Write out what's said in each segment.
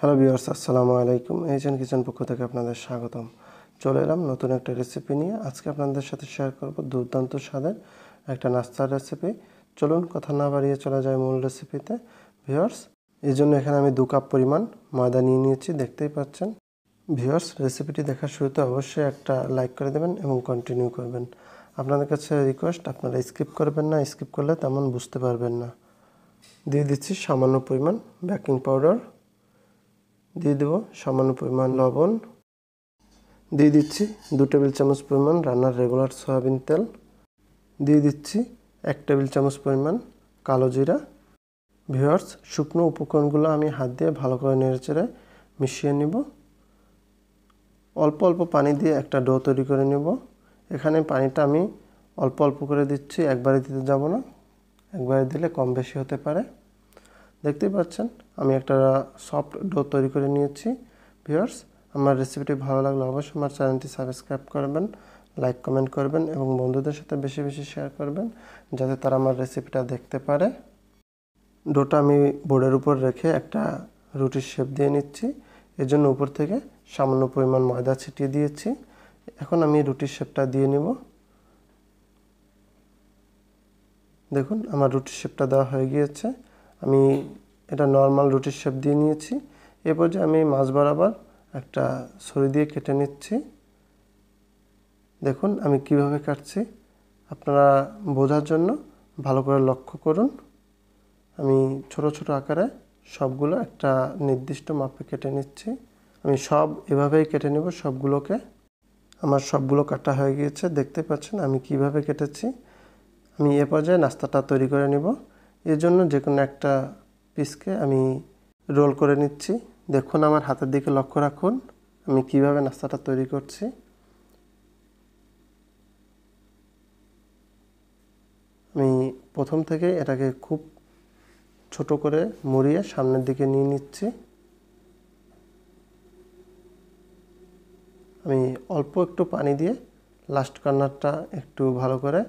Hello viewers, আসসালামু আলাইকুম। HN kitchen পক্ষ থেকে আপনাদের স্বাগতম। চলে এলাম নতুন একটা রেসিপি নিয়ে। আজকে আপনাদের সাথে শেয়ার করব দুর্দান্ত স্বাদের একটা নাস্তার রেসিপি। চলুন কথা না বাড়িয়ে চলে যায় মূল রেসিপিতে। ভিউয়ার্স, এই জন্য এখানে আমি 2 কাপ পরিমাণ ময়দা নিয়ে নিয়েছি, দেখতেই পাচ্ছেন। ভিউয়ার্স, রেসিপিটি দেখার শুরুতে অবশ্যই একটা লাইক করে দেবেন এবং কন্টিনিউ করবেন। আপনাদের কাছে রিকোয়েস্ট, আপনারা স্কিপ করবেন না, স্কিপ করলে তেমন বুঝতে পারবেন না। দিয়ে দিচ্ছি সামান্য পরিমাণ বেকিং পাউডার, দিয়ে দেব সামান্য পরিমাণ লবণ, দিয়ে দিচ্ছি 2 টেবিল চামচ পরিমাণ রান্নার রেগুলার সয়াবিন তেল, দিয়ে দিচ্ছি 1 টেবিল চামচ পরিমাণ কালো জিরা। ভিউয়ার্স, শুকনো উপকরণগুলো আমি হাত দিয়ে ভালো করে নেড়েচেড়ে মিশিয়ে নিব। অল্প অল্প পানি দিয়ে একটা ডো তৈরি করে নেব। এখানে পানিটা আমি অল্প অল্প করে দিচ্ছি, একবারে দিতে যাব না, একবারে দিলে কম বেশি হতে পারে। দেখতেই পাচ্ছেন আমি একটা সফট ডো তৈরি করে নিয়েছি। ভিউয়ার্স, আমার রেসিপিটি ভালো লাগলে অবশ্যই আমার চ্যানেলটি সাবস্ক্রাইব করবেন, লাইক কমেন্ট করবেন এবং বন্ধুদের সাথে বেশি বেশি শেয়ার করবেন, যাতে তারা আমার রেসিপিটা দেখতে পারে। ডোটা আমি বোর্ডের উপর রেখে একটা রুটির শেপ দিয়ে নিচ্ছি। এর জন্য উপর থেকে সামান্য পরিমাণ ময়দা ছিটিয়ে দিয়েছি। এখন আমি রুটির শেপটা দিয়ে নিব। দেখুন, আমার রুটির শেপটা দেওয়া হয়ে গিয়েছে। আমি এটা নর্মাল রুটির শেপ দিয়ে নিয়েছি। এরপর যে আমি মাঝ বরাবর একটা ছুরি দিয়ে কেটে নিচ্ছি। দেখুন আমি কিভাবে কাটছি, আপনারা বোঝার জন্য ভালো করে লক্ষ্য করুন। আমি ছোট ছোট আকারে সবগুলো একটা নির্দিষ্ট মাপে কেটে নিচ্ছি। আমি সব এভাবেই কেটে নেব সবগুলোকে। আমার সবগুলো কাটা হয়ে গিয়েছে, দেখতে পাচ্ছেন আমি কিভাবে কেটেছি। আমি এ পর্যায়ে নাস্তাটা তৈরি করে নেব। এর জন্য যে কোনো একটা পিসকে আমি রোল করে নিচ্ছি। দেখুন আমার হাতের দিকে লক্ষ্য রাখুন আমি কিভাবে নাস্তাটা তৈরি করছি। আমি প্রথম থেকে এটাকে খুব ছোট করে মুড়িয়ে সামনের দিকে নিয়ে নিচ্ছি। আমি অল্প একটু পানি দিয়ে লাস্ট কর্নারটা একটু ভালো করে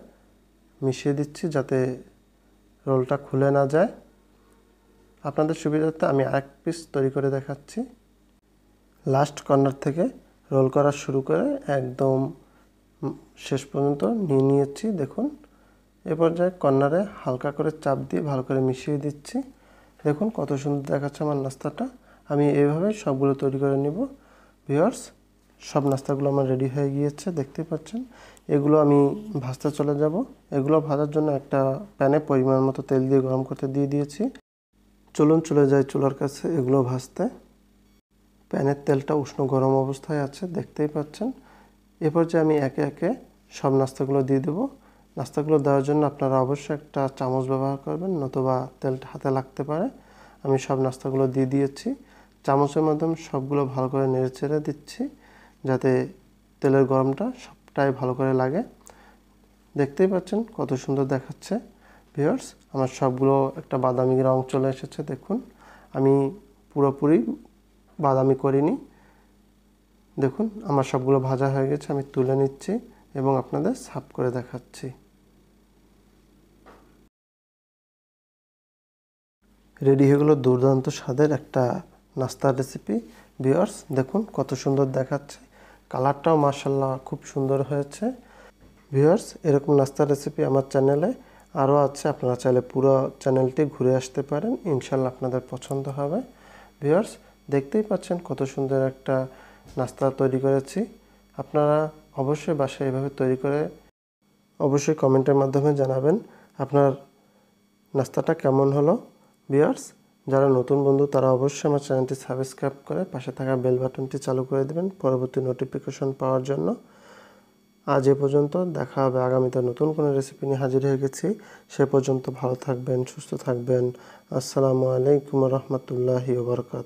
মিশিয়ে দিচ্ছি, যাতে রোলটা খুলে না যায়। আপনাদের সুবিধার্থে আমি আরেক পিস তৈরি করে দেখাচ্ছি। লাস্ট কর্নার থেকে রোল করা শুরু করে একদম শেষ পর্যন্ত নিয়ে নিয়েছি। দেখুন এ পর্যায়ে কর্নারে হালকা করে চাপ দিয়ে ভালো করে মিশিয়ে দিচ্ছি। দেখুন কত সুন্দর দেখাচ্ছে আমার নাস্তাটা। আমি এইভাবে সবগুলো তৈরি করে নেব। ভিউয়ার্স, সব নাস্তাগুলো আমার রেডি হয়ে গিয়েছে, দেখতে পাচ্ছেন। এগুলো আমি ভাজতে চলে যাব। এগুলো ভাজার জন্য একটা প্যানে পরিমাণ মতো তেল দিয়ে গরম করতে দিয়ে দিয়েছি। চলুন চলে যাই চুলার কাছে এগুলো ভাজতে। প্যানের তেলটা উষ্ণ গরম অবস্থায় আছে, দেখতেই পাচ্ছেন। এরপর যে আমি একে একে সব নাস্তাগুলো দিয়ে দেব। নাস্তাগুলো দেওয়ার জন্য আপনারা অবশ্যই একটা চামচ ব্যবহার করবেন, নতুবা তেলটা হাতে লাগতে পারে। আমি সব নাস্তাগুলো দিয়ে দিয়েছি। চামচের মাধ্যমে সবগুলো ভালো করে নেড়েচেড়ে দিচ্ছি, যাতে তেলের গরমটা সবটাই ভালো করে লাগে। দেখতেই পাচ্ছেন কত সুন্দর দেখাচ্ছে। ভিউয়ার্স, আমার সবগুলো একটা বাদামি রং চলে এসেছে। দেখুন আমি পুরোপুরি বাদামি করিনি। দেখুন আমার সবগুলো ভাজা হয়ে গেছে, আমি তুলে নিচ্ছি এবং আপনাদের সার্ভ করে দেখাচ্ছি। রেডি হয়ে গেল দুর্দান্ত স্বাদের একটা নাস্তার রেসিপি। ভিউয়ার্স, দেখুন কত সুন্দর দেখাচ্ছে, কালারটাও মাশাআল্লাহ খুব সুন্দর হয়েছে। ভিউয়ার্স, এরকম নাস্তার রেসিপি আমার চ্যানেলে আরও আছে, আপনারা চাইলে পুরো চ্যানেলটি ঘুরে আসতে পারেন, ইনশাল্লাহ আপনাদের পছন্দ হবে। ভিউয়ার্স, দেখতেই পাচ্ছেন কত সুন্দর একটা নাস্তা তৈরি করেছি। আপনারা অবশ্যই বাসায় এভাবে তৈরি করে অবশ্যই কমেন্টের মাধ্যমে জানাবেন আপনার নাস্তাটা কেমন হলো। ভিউয়ার্স, যারা নতুন বন্ধু তারা অবশ্যই আমার চ্যানেলটি সাবস্ক্রাইব করে পাশে থাকা বেল বাটনটি চালু করে দেবেন পরবর্তী নোটিফিকেশন পাওয়ার জন্য। আজ এ পর্যন্ত, দেখা হবে আগামীতে নতুন কোনো রেসিপি নিয়ে হাজির হয়ে গেছি। সে পর্যন্ত ভালো থাকবেন, সুস্থ থাকবেন। আসসালামু আলাইকুম রহমতুল্লাহি ওয়া বারাকাতুহু।